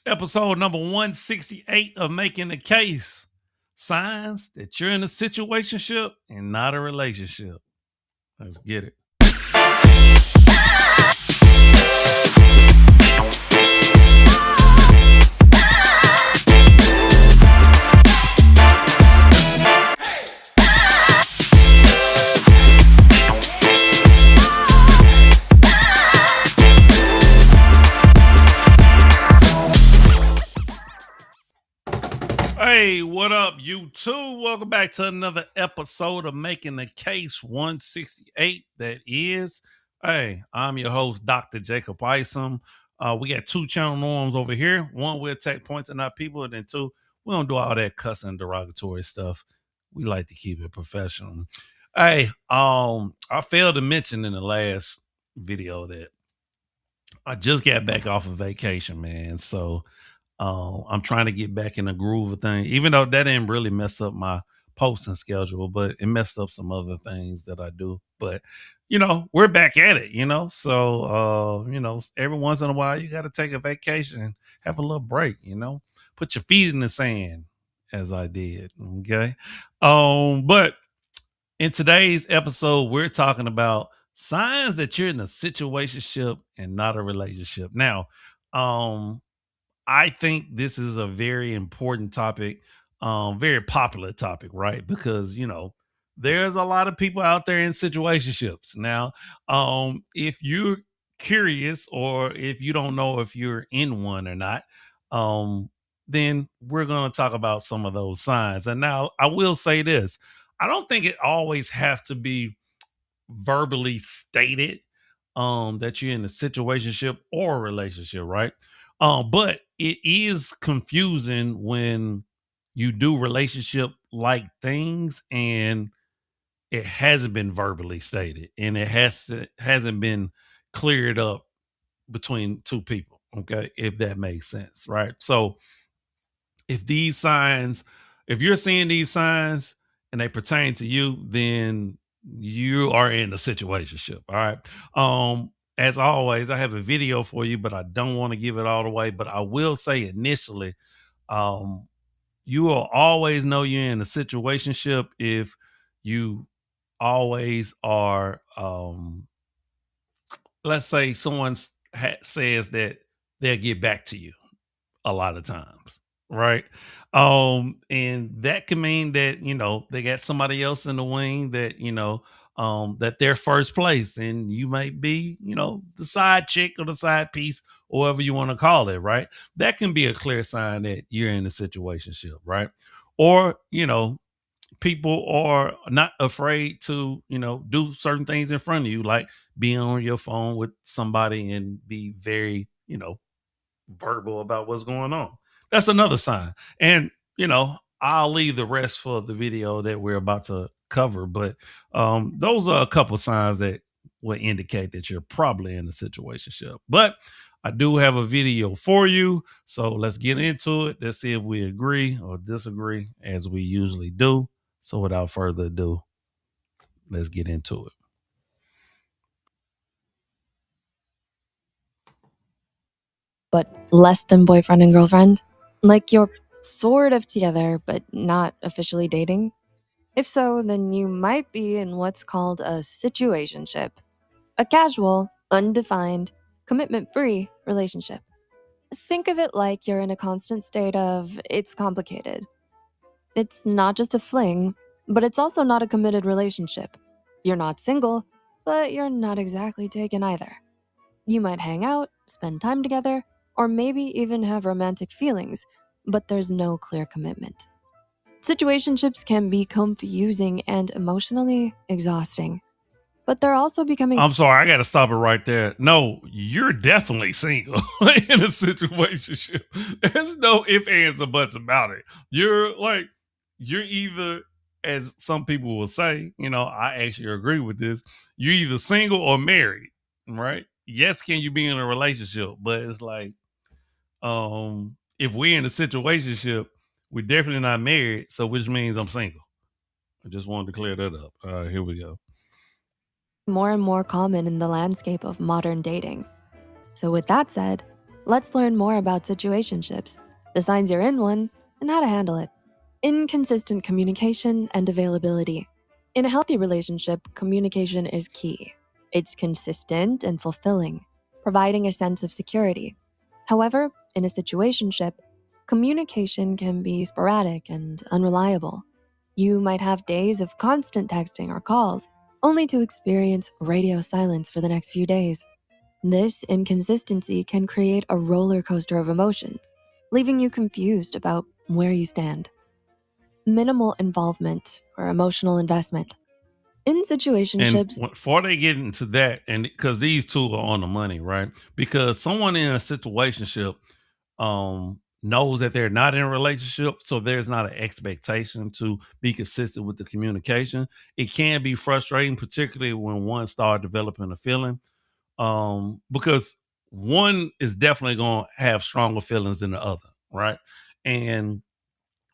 Episode number 168 of Making the Case. Signs that you're in a situationship and not a relationship. Let's get it. Hey, what up, YouTube? Welcome back to another episode of Making the Case 168. That is, hey, I'm your host, Dr. Jacob Isom. We got two channel norms over here. One, we'll take points at our people, and then two, we don't do all that cussing derogatory stuff. We like to keep it professional. Hey, I failed to mention in the last video that I just got back off of vacation, man. So I'm trying to get back in the groove of things, even though that didn't really mess up my posting schedule, but it messed up some other things that I do. But we're back at it, So every once in a while you gotta take a vacation and have a little break, Put your feet in the sand, as I did. Okay. But in today's episode, we're talking about signs that you're in a situationship and not a relationship. Now, um, I think this is a very important topic, very popular topic, right? Because there's a lot of people out there in situationships. Now, if you're curious or if you don't know if you're in one or not, um, then we're going to talk about some of those signs. And now I will say this: I don't think it always has to be verbally stated that you're in a situationship or a relationship, right? But it is confusing when you do relationship like things and it hasn't been verbally stated and hasn't been cleared up between two people. Okay, if that makes sense, right? So if these signs, if you're seeing these signs and they pertain to you, then you are in a situationship. All right. As always, I have a video for you, but I don't want to give it all away. But I will say initially, um, you will always know you're in a situationship if you always are. Let's say someone says that they'll get back to you a lot of times, right? And that can mean that they got somebody else in the wing that that they're first place, and you might be the side chick or the side piece, or whatever you want to call it, right? That can be a clear sign that you're in a situationship, right? Or people are not afraid to do certain things in front of you, like being on your phone with somebody and be very verbal about what's going on. That's another sign. And, I'll leave the rest for the video that we're about to cover. But those are a couple signs that will indicate that you're probably in a situationship. But I do have a video for you. So let's get into it. Let's see if we agree or disagree, as we usually do. So without further ado, let's get into it. But less than boyfriend and girlfriend? Like you're sort of together, but not officially dating? If so, then you might be in what's called a situationship, a casual, undefined, commitment-free relationship. Think of it like you're in a constant state of, it's complicated. It's not just a fling, but it's also not a committed relationship. You're not single, but you're not exactly taken either. You might hang out, spend time together, or maybe even have romantic feelings, but there's no clear commitment. Situationships can be confusing and emotionally exhausting, but they're also becoming— I'm sorry, I got to stop it right there. No, you're definitely single in a situationship. There's no ifs, ands, or buts about it. You're either, as some people will say, I actually agree with this. You're either single or married, right? Yes, can you be in a relationship? But it's like, if we're in a situationship, we're definitely not married. So, which means I'm single. I just wanted to clear that up. All right, here we go. more and more common in the landscape of modern dating. So with that said, Let's learn more about situationships, the signs you're in one, and how to handle it. Inconsistent communication and availability. In a healthy relationship, communication is key. It's consistent and fulfilling, providing a sense of security. However, in a situationship, communication can be sporadic and unreliable. You might have days of constant texting or calls, only to experience radio silence for the next few days. This inconsistency can create a roller coaster of emotions, leaving you confused about where you stand. Minimal involvement or emotional investment. In And situationships, before they get into that, and because these two are on the money, right? Because someone in a situationship knows that they're not in a relationship, so there's not an expectation to be consistent with the communication. It can be frustrating, particularly when one starts developing a feeling, because one is definitely going to have stronger feelings than the other, right? And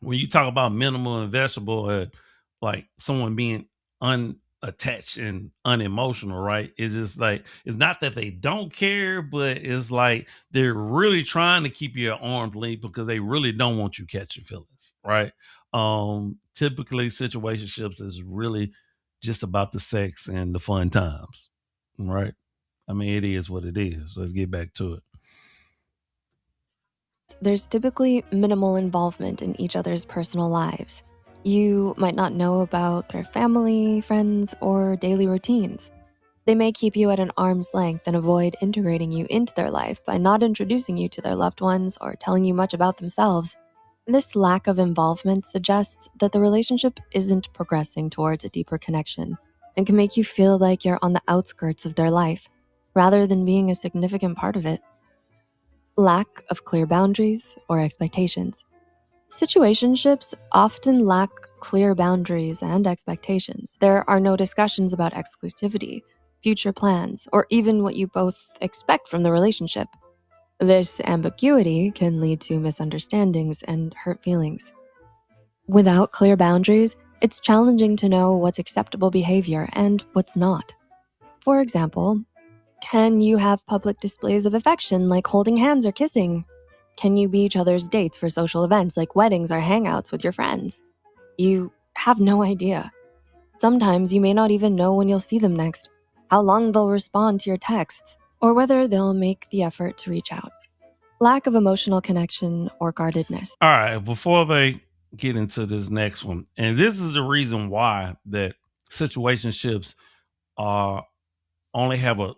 when you talk about minimal and vegetable, like someone being unattached and unemotional, right? It's just like it's not that they don't care, but it's like they're really trying to keep you at arm's length because they really don't want you catching feelings, right? Typically, situationships is really just about the sex and the fun times, right? I mean, it is what it is. Let's get back to it. there's typically minimal involvement in each other's personal lives. You might not know about their family, friends, or daily routines. They may keep you at an arm's length and avoid integrating you into their life by not introducing you to their loved ones or telling you much about themselves. This lack of involvement suggests that the relationship isn't progressing towards a deeper connection and can make you feel like you're on the outskirts of their life rather than being a significant part of it. Lack of clear boundaries or expectations. Situationships often lack clear boundaries and expectations. There are no discussions about exclusivity, future plans, or even what you both expect from the relationship. This ambiguity can lead to misunderstandings and hurt feelings. Without clear boundaries, it's challenging to know what's acceptable behavior and what's not. For example, can you have public displays of affection like holding hands or kissing? Can you be each other's dates for social events like weddings or hangouts with your friends? You have no idea. Sometimes you may not even know when you'll see them next, how long they'll respond to your texts, or whether they'll make the effort to reach out. Lack of emotional connection or guardedness. All right, before they get into this next one, and this is the reason why that situationships are only have a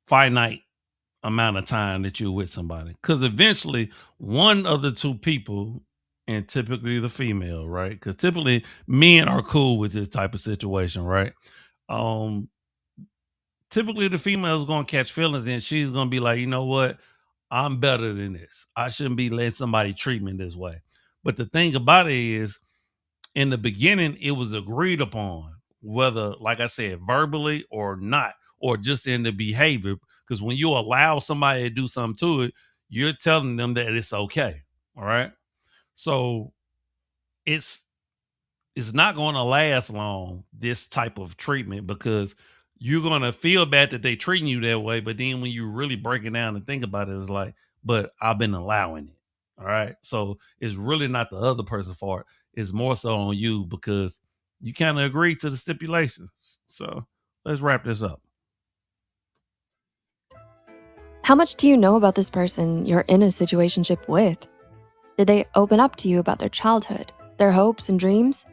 finite amount of time that you're with somebody, because eventually one of the two people, and typically the female, right? Because typically men are cool with this type of situation, right? Um, Typically the female is going to catch feelings and she's going to be like, you know what? I'm better than this. I shouldn't be letting somebody treat me this way. But the thing about it is, in the beginning, it was agreed upon, whether, like I said, verbally or not, or just in the behavior. Because when you allow somebody to do something to it, you're telling them that it's okay. All right. So it's it's not going to last long, this type of treatment, because you're going to feel bad that they treating you that way, but then when you really break it down and think about it, it's like, but I've been allowing it. All right, so it's really not the other person's fault. It's more so on you because you kind of agreed to the stipulations. So let's wrap this up. How much do you know about this person you're in a situationship with? Did they open up to you about their childhood, their hopes and dreams?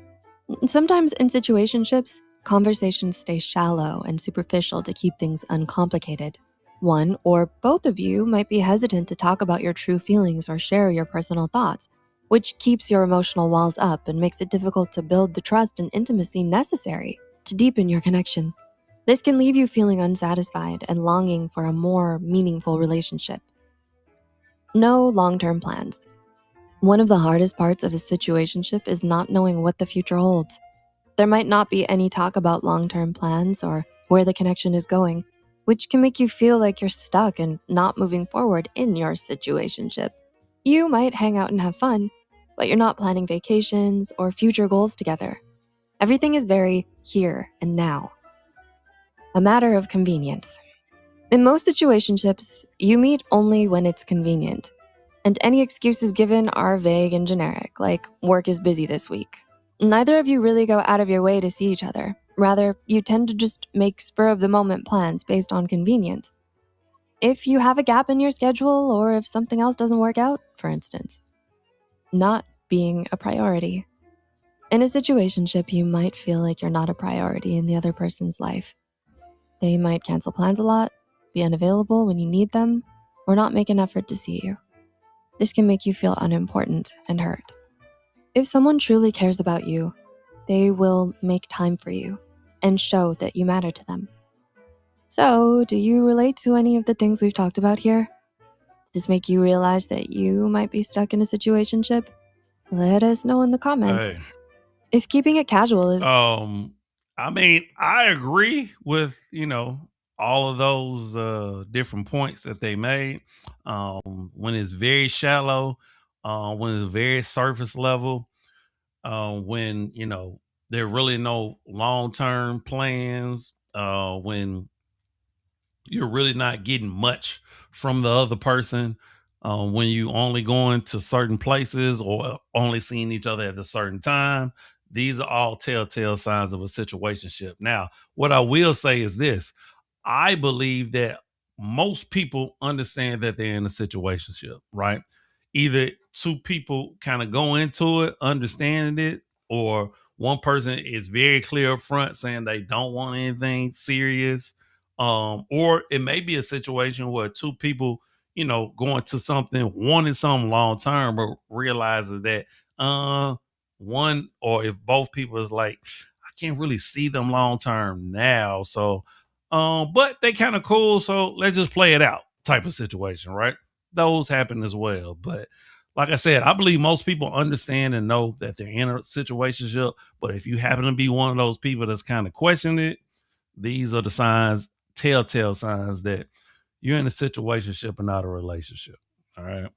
Sometimes in situationships, conversations stay shallow and superficial to keep things uncomplicated. One or both of you might be hesitant to talk about your true feelings or share your personal thoughts, which keeps your emotional walls up and makes it difficult to build the trust and intimacy necessary to deepen your connection. This can leave you feeling unsatisfied and longing for a more meaningful relationship. No long-term plans. One of the hardest parts of a situationship is not knowing what the future holds. There might not be any talk about long-term plans or where the connection is going, which can make you feel like you're stuck and not moving forward in your situationship. You might hang out and have fun, but you're not planning vacations or future goals together. Everything is very here and now, a matter of convenience. In most situationships, you meet only when it's convenient, and any excuses given are vague and generic, like work is busy this week. Neither of you really go out of your way to see each other. Rather, you tend to just make spur of the moment plans based on convenience. If you have a gap in your schedule or if something else doesn't work out, for instance, not being a priority. In a situationship, you might feel like you're not a priority in the other person's life. They might cancel plans a lot, be unavailable when you need them, or not make an effort to see you. This can make you feel unimportant and hurt. If someone truly cares about you, they will make time for you and show that you matter to them. So, do you relate to any of the things we've talked about here? Does this make you realize that you might be stuck in a situationship? Let us know in the comments. Hey, If keeping it casual is I mean, I agree with, all of those different points that they made. When it's very shallow, when it's very surface level, when, there are really no long-term plans, when you're really not getting much from the other person, when you only going to certain places or only seeing each other at a certain time. These are all telltale signs of a situationship. Now, what I will say is this: I believe that most people understand that they're in a situationship, right? Either two people kind of go into it understanding it, or one person is very clear up front saying they don't want anything serious. Or it may be a situation where two people, going to something, wanting something long term, but realizes that one, or if both people is like, I can't really see them long term now. So but they kind of cool, so let's just play it out type of situation, right? Those happen as well. But like I said, I believe most people understand and know that they're in a situationship. But if you happen to be one of those people that's kind of questioning it, these are the signs, telltale signs that you're in a situationship and not a relationship. All right.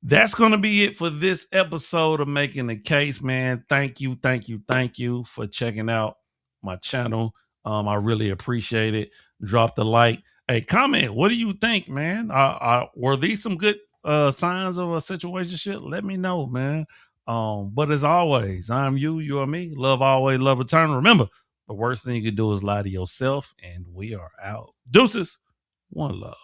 That's going to be it for this episode of Making the Case, man. Thank you, thank you, thank you for checking out my channel. I really appreciate it. Drop the like. Hey, comment. What do you think, man? Were these some good signs of a situationship? Let me know, man. But as always, I'm you, you are me. Love always, love return. Remember, the worst thing you can do is lie to yourself, and we are out. Deuces. One love.